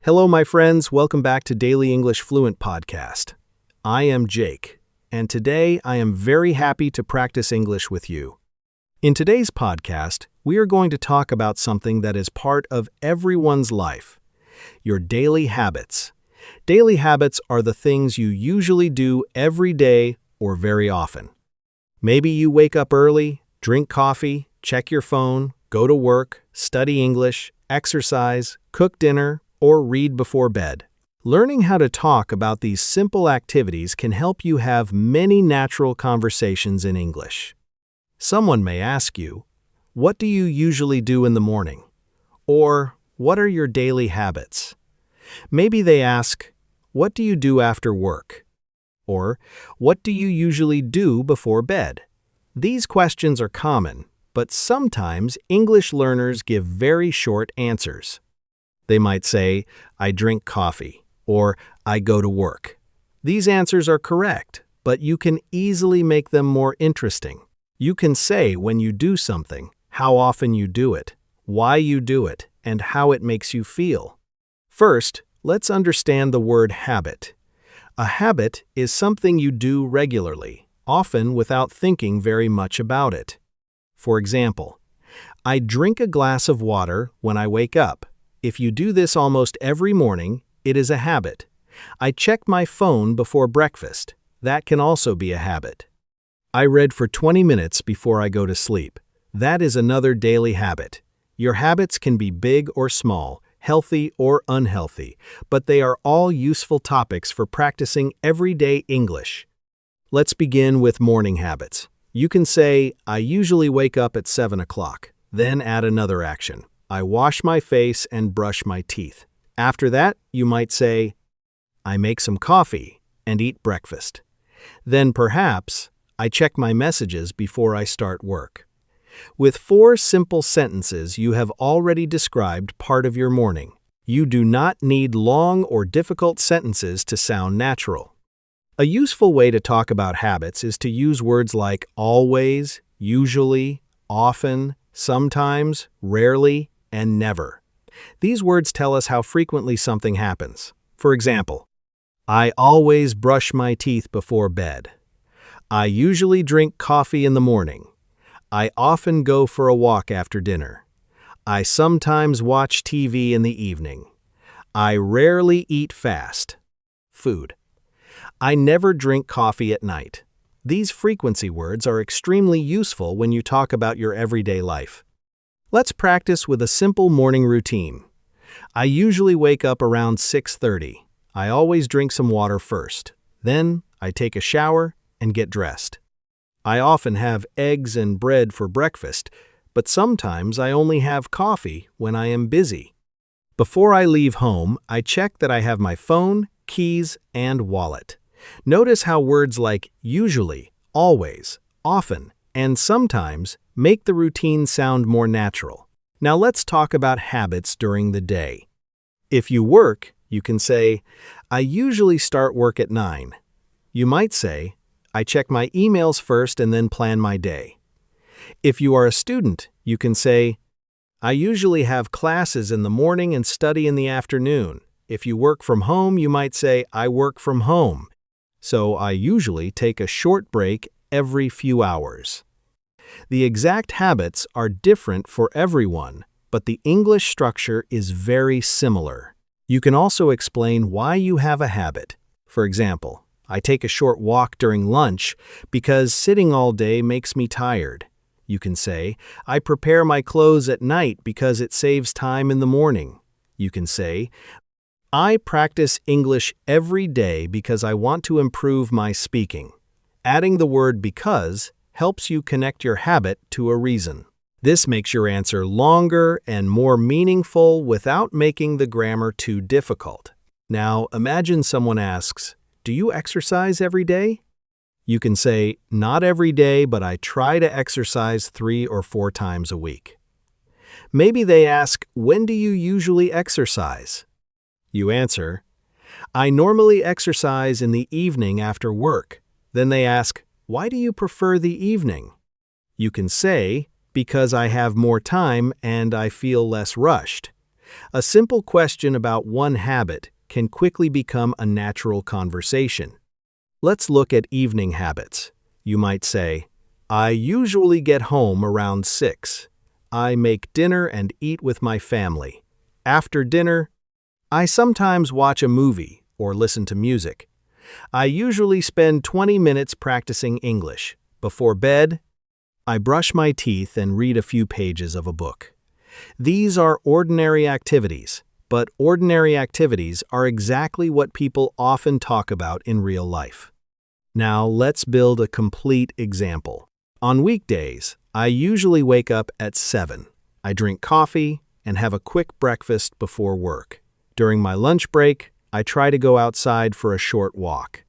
Hello, my friends. Welcome back to Daily English Fluent Podcast. I am Jake, and today I am very happy to practice English with you. In today's podcast, we are going to talk about something that is part of everyone's life: your daily habits. Daily habits are the things you usually do every day or very often. Maybe you wake up early, drink coffee, check your phone, go to work, study English, exercise, cook dinner, or read before bed. Learning how to talk about these simple activities can help you have many natural conversations in English. Someone may ask you, "What do you usually do in the morning?" Or, "What are your daily habits?" Maybe they ask, "What do you do after work?" Or, "What do you usually do before bed?" These questions are common, but sometimes English learners give very short answers. They might say, "I drink coffee," or "I go to work." These answers are correct, but you can easily make them more interesting. You can say when you do something, how often you do it, why you do it, and how it makes you feel. First, let's understand the word habit. A habit is something you do regularly, often without thinking very much about it. For example, I drink a glass of water when I wake up. If you do this almost every morning, it is a habit. I check my phone before breakfast. That can also be a habit. I read for 20 minutes before I go to sleep. That is another daily habit. Your habits can be big or small, healthy or unhealthy, but they are all useful topics for practicing everyday English. Let's begin with morning habits. You can say, "I usually wake up at 7 o'clock. Then add another action. I wash my face and brush my teeth. After that, you might say, "I make some coffee and eat breakfast." Then perhaps, "I check my messages before I start work." With 4 simple sentences, you have already described part of your morning. You do not need long or difficult sentences to sound natural. A useful way to talk about habits is to use words like always, usually, often, sometimes, rarely, and never. These words tell us how frequently something happens. For example, I always brush my teeth before bed. I usually drink coffee in the morning. I often go for a walk after dinner. I sometimes watch TV in the evening. I rarely eat fast food. I never drink coffee at night. These frequency words are extremely useful when you talk about your everyday life. Let's practice with a simple morning routine. I usually wake up around 6:30. I always drink some water first. Then, I take a shower and get dressed. I often have eggs and bread for breakfast, but sometimes I only have coffee when I am busy. Before I leave home, I check that I have my phone, keys, and wallet. Notice how words like usually, always, often, and sometimes make the routine sound more natural. Now let's talk about habits during the day. If you work, you can say, "I usually start work at 9. You might say, "I check my emails first and then plan my day." If you are a student, you can say, "I usually have classes in the morning and study in the afternoon." If you work from home, you might say, "I work from home. So I usually take a short break every few hours." The exact habits are different for everyone, but the English structure is very similar. You can also explain why you have a habit. For example, I take a short walk during lunch because sitting all day makes me tired. You can say, "I prepare my clothes at night because it saves time in the morning." You can say, "I practice English every day because I want to improve my speaking." Adding the word because helps you connect your habit to a reason. This makes your answer longer and more meaningful without making the grammar too difficult. Now, imagine someone asks, "Do you exercise every day?" You can say, "Not every day, but I try to exercise 3 or 4 times a week." Maybe they ask, "When do you usually exercise?" You answer, "I normally exercise in the evening after work." Then they ask, "Why do you prefer the evening?" You can say, "Because I have more time and I feel less rushed." A simple question about one habit can quickly become a natural conversation. Let's look at evening habits. You might say, I usually get home around 6. I make dinner and eat with my family. After dinner, I sometimes watch a movie or listen to music. I usually spend 20 minutes practicing English. Before bed, I brush my teeth and read a few pages of a book. These are ordinary activities, but ordinary activities are exactly what people often talk about in real life. Now let's build a complete example. On weekdays, I usually wake up at 7. I drink coffee and have a quick breakfast before work. During my lunch break, I try to go outside for a short walk.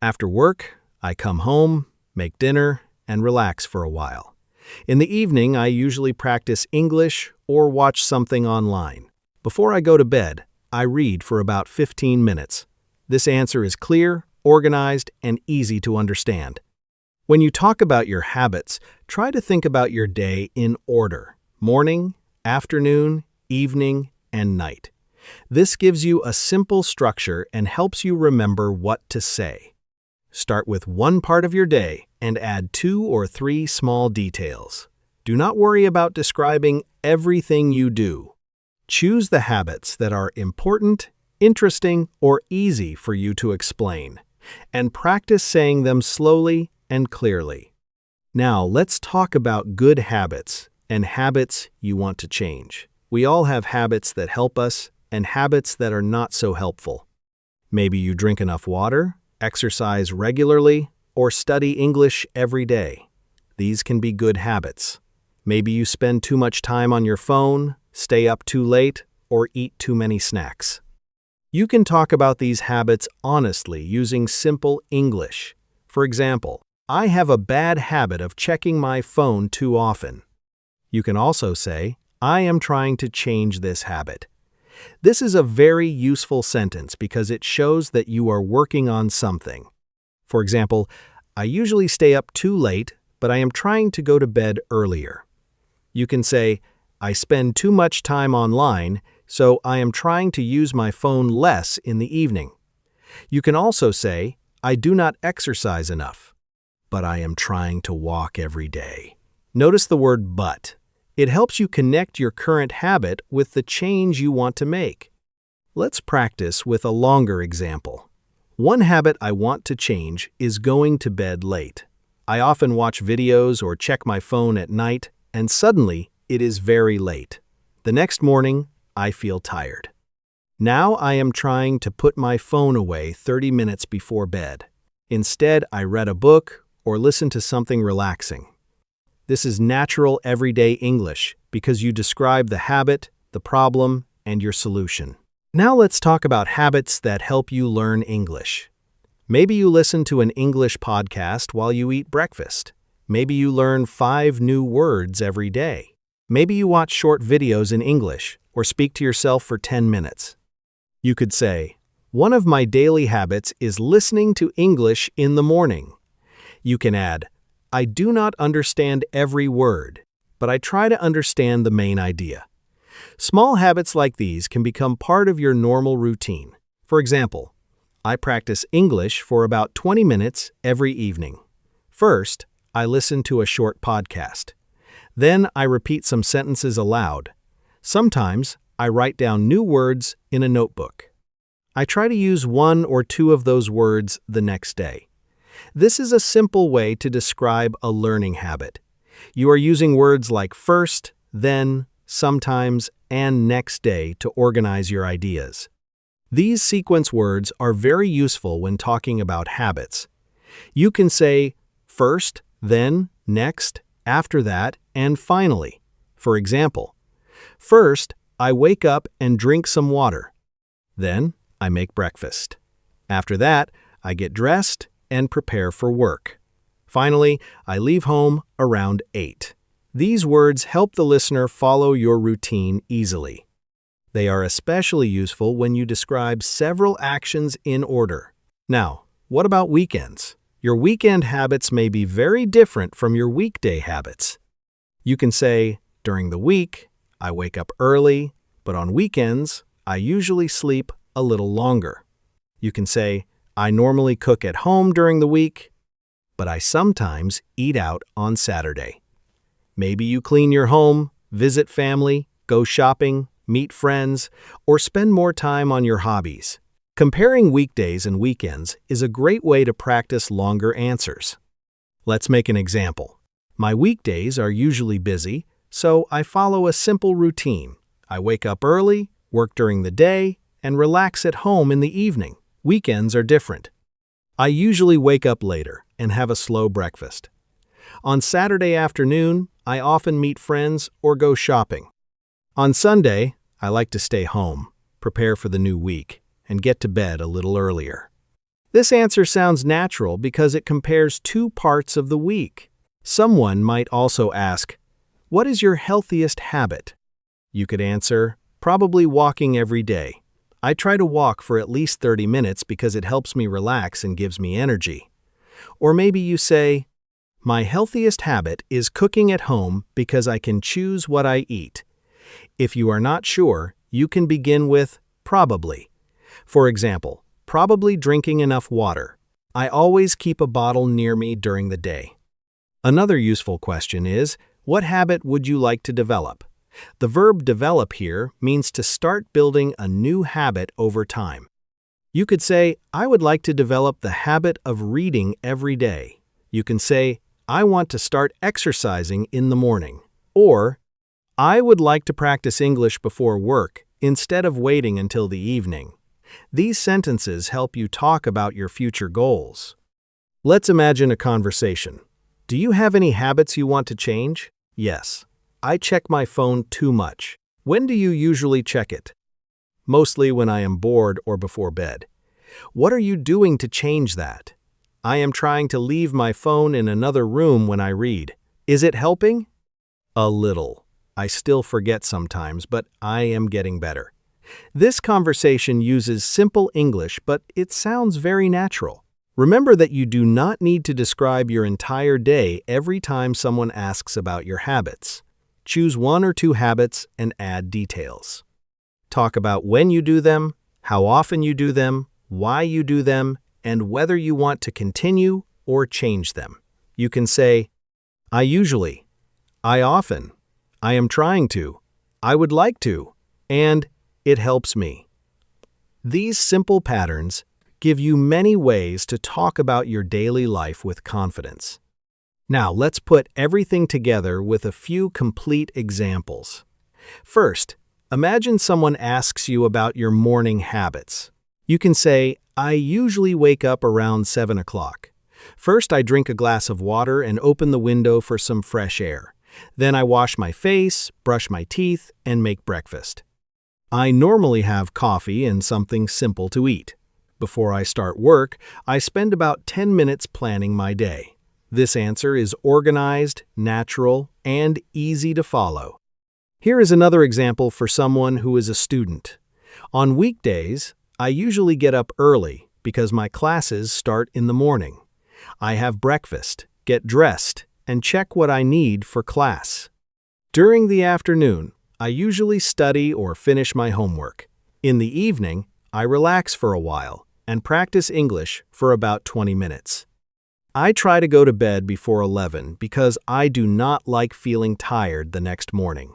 After work, I come home, make dinner, and relax for a while. In the evening, I usually practice English or watch something online. Before I go to bed, I read for about 15 minutes. This answer is clear, organized, and easy to understand. When you talk about your habits, try to think about your day in order: morning, afternoon, evening, and night. This gives you a simple structure and helps you remember what to say. Start with one part of your day and add 2 or 3 small details. Do not worry about describing everything you do. Choose the habits that are important, interesting, or easy for you to explain, and practice saying them slowly and clearly. Now, let's talk about good habits and habits you want to change. We all have habits that help us and habits that are not so helpful. Maybe you drink enough water, exercise regularly, or study English every day. These can be good habits. Maybe you spend too much time on your phone, stay up too late, or eat too many snacks. You can talk about these habits honestly using simple English. For example, I have a bad habit of checking my phone too often. You can also say, I am trying to change this habit. This is a very useful sentence because it shows that you are working on something. For example, I usually stay up too late, but I am trying to go to bed earlier. You can say, I spend too much time online, so I am trying to use my phone less in the evening. You can also say, I do not exercise enough, but I am trying to walk every day. Notice the word but. It helps you connect your current habit with the change you want to make. Let's practice with a longer example. One habit I want to change is going to bed late. I often watch videos or check my phone at night, and suddenly it is very late. The next morning, I feel tired. Now I am trying to put my phone away 30 minutes before bed. Instead, I read a book or listen to something relaxing. This is natural everyday English because you describe the habit, the problem, and your solution. Now let's talk about habits that help you learn English. Maybe you listen to an English podcast while you eat breakfast. Maybe you learn 5 new words every day. Maybe you watch short videos in English or speak to yourself for 10 minutes. You could say, one of my daily habits is listening to English in the morning. You can add, I do not understand every word, but I try to understand the main idea. Small habits like these can become part of your normal routine. For example, I practice English for about 20 minutes every evening. First, I listen to a short podcast. Then I repeat some sentences aloud. Sometimes I write down new words in a notebook. I try to use 1 or 2 of those words the next day. This is a simple way to describe a learning habit. You are using words like first, then, sometimes, and next day to organize your ideas. These sequence words are very useful when talking about habits. You can say first, then, next, after that, and finally. For example, first, I wake up and drink some water. Then, I make breakfast. After that, I get dressed and prepare for work. Finally, I leave home around 8. These words help the listener follow your routine easily. They are especially useful when you describe several actions in order. Now, what about weekends? Your weekend habits may be very different from your weekday habits. You can say, during the week, I wake up early, but on weekends, I usually sleep a little longer. You can say, I normally cook at home during the week, but I sometimes eat out on Saturday. Maybe you clean your home, visit family, go shopping, meet friends, or spend more time on your hobbies. Comparing weekdays and weekends is a great way to practice longer answers. Let's make an example. My weekdays are usually busy, so I follow a simple routine. I wake up early, work during the day, and relax at home in the evening. Weekends are different. I usually wake up later and have a slow breakfast. On Saturday afternoon, I often meet friends or go shopping. On Sunday, I like to stay home, prepare for the new week, and get to bed a little earlier. This answer sounds natural because it compares two parts of the week. Someone might also ask, what is your healthiest habit? You could answer, probably walking every day. I try to walk for at least 30 minutes because it helps me relax and gives me energy. Or maybe you say, my healthiest habit is cooking at home because I can choose what I eat. If you are not sure, you can begin with probably. For example, probably drinking enough water. I always keep a bottle near me during the day. Another useful question is, what habit would you like to develop? The verb develop here means to start building a new habit over time. You could say, I would like to develop the habit of reading every day. You can say, I want to start exercising in the morning. Or, I would like to practice English before work instead of waiting until the evening. These sentences help you talk about your future goals. Let's imagine a conversation. Do you have any habits you want to change? Yes. I check my phone too much. When do you usually check it? Mostly when I am bored or before bed. What are you doing to change that? I am trying to leave my phone in another room when I read. Is it helping? A little. I still forget sometimes, but I am getting better. This conversation uses simple English, but it sounds very natural. Remember that you do not need to describe your entire day every time someone asks about your habits. Choose one or two habits and add details. Talk about when you do them, how often you do them, why you do them, and whether you want to continue or change them. You can say, I usually, I often, I am trying to, I would like to, and it helps me. These simple patterns give you many ways to talk about your daily life with confidence. Now, let's put everything together with a few complete examples. First, imagine someone asks you about your morning habits. You can say, I usually wake up around 7 o'clock. First, I drink a glass of water and open the window for some fresh air. Then I wash my face, brush my teeth, and make breakfast. I normally have coffee and something simple to eat. Before I start work, I spend about 10 minutes planning my day. This answer is organized, natural, and easy to follow. Here is another example for someone who is a student. On weekdays, I usually get up early because my classes start in the morning. I have breakfast, get dressed, and check what I need for class. During the afternoon, I usually study or finish my homework. In the evening, I relax for a while and practice English for about 20 minutes. I try to go to bed before 11 because I do not like feeling tired the next morning.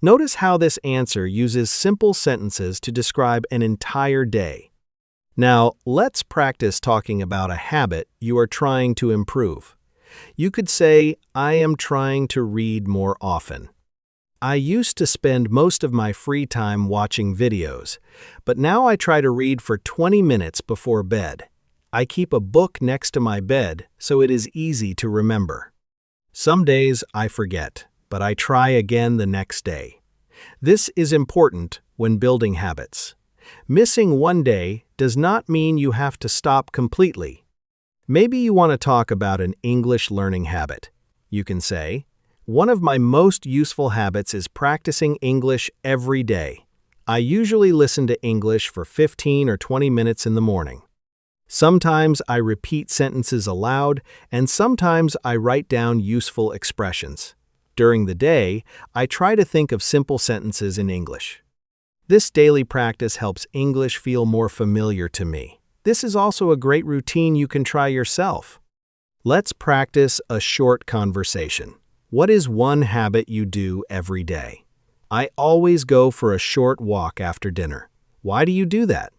Notice how this answer uses simple sentences to describe an entire day. Now, let's practice talking about a habit you are trying to improve. You could say, I am trying to read more often. I used to spend most of my free time watching videos, but now I try to read for 20 minutes before bed. I keep a book next to my bed so it is easy to remember. Some days I forget, but I try again the next day. This is important when building habits. Missing one day does not mean you have to stop completely. Maybe you want to talk about an English learning habit. You can say, one of my most useful habits is practicing English every day. I usually listen to English for 15 or 20 minutes in the morning. Sometimes I repeat sentences aloud, and sometimes I write down useful expressions. During the day, I try to think of simple sentences in English. This daily practice helps English feel more familiar to me. This is also a great routine you can try yourself. Let's practice a short conversation. What is one habit you do every day? I always go for a short walk after dinner. Why do you do that?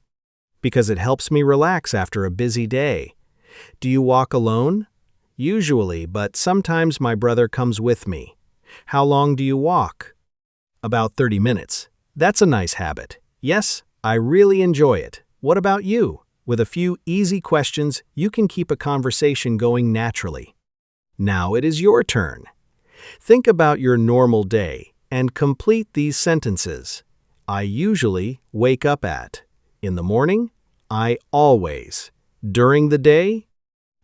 Because it helps me relax after a busy day. Do you walk alone? Usually, but sometimes my brother comes with me. How long do you walk? About 30 minutes. That's a nice habit. Yes, I really enjoy it. What about you? With a few easy questions, you can keep a conversation going naturally. Now it is your turn. Think about your normal day and complete these sentences. I usually wake up at. In the morning, I always. During the day,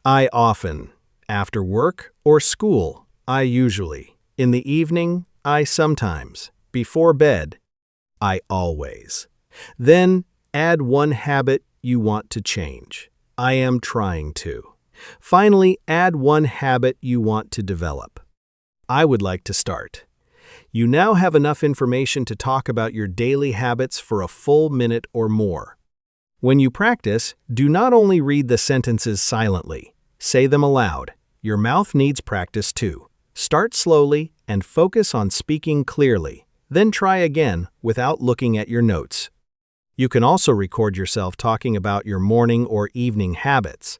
I often. After work or school, I usually. In the evening, I sometimes. Before bed, I always. Then add one habit you want to change. I am trying to. Finally, add one habit you want to develop. I would like to start. You now have enough information to talk about your daily habits for a full minute or more. When you practice, do not only read the sentences silently, say them aloud. Your mouth needs practice too. Start slowly and focus on speaking clearly. Then try again without looking at your notes. You can also record yourself talking about your morning or evening habits.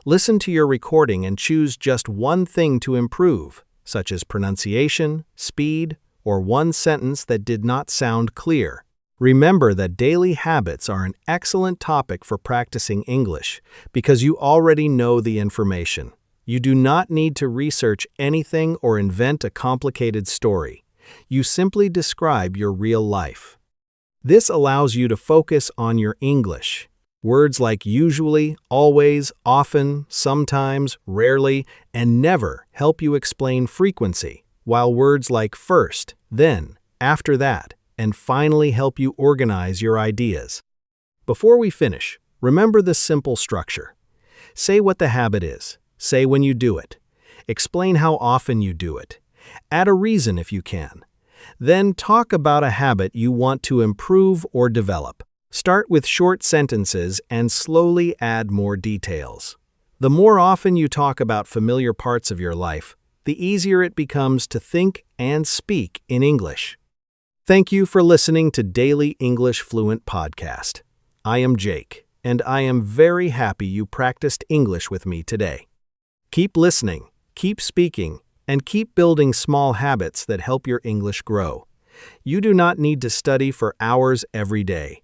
Listen to your recording and choose just one thing to improve, such as pronunciation, speed, or one sentence that did not sound clear. Remember that daily habits are an excellent topic for practicing English because you already know the information. You do not need to research anything or invent a complicated story. You simply describe your real life. This allows you to focus on your English. Words like usually, always, often, sometimes, rarely, and never help you explain frequency, while words like first, then, after that, and finally help you organize your ideas. Before we finish, remember this simple structure. Say what the habit is. Say when you do it. Explain how often you do it. Add a reason if you can. Then talk about a habit you want to improve or develop. Start with short sentences and slowly add more details. The more often you talk about familiar parts of your life, the easier it becomes to think and speak in English. Thank you for listening to Daily English Fluent Podcast. I am Jake, and I am very happy you practiced English with me today. Keep listening, keep speaking, and keep building small habits that help your English grow. You do not need to study for hours every day.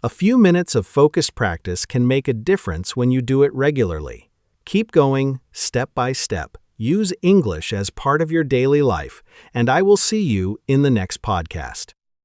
A few minutes of focused practice can make a difference when you do it regularly. Keep going, step by step. Use English as part of your daily life, and I will see you in the next podcast.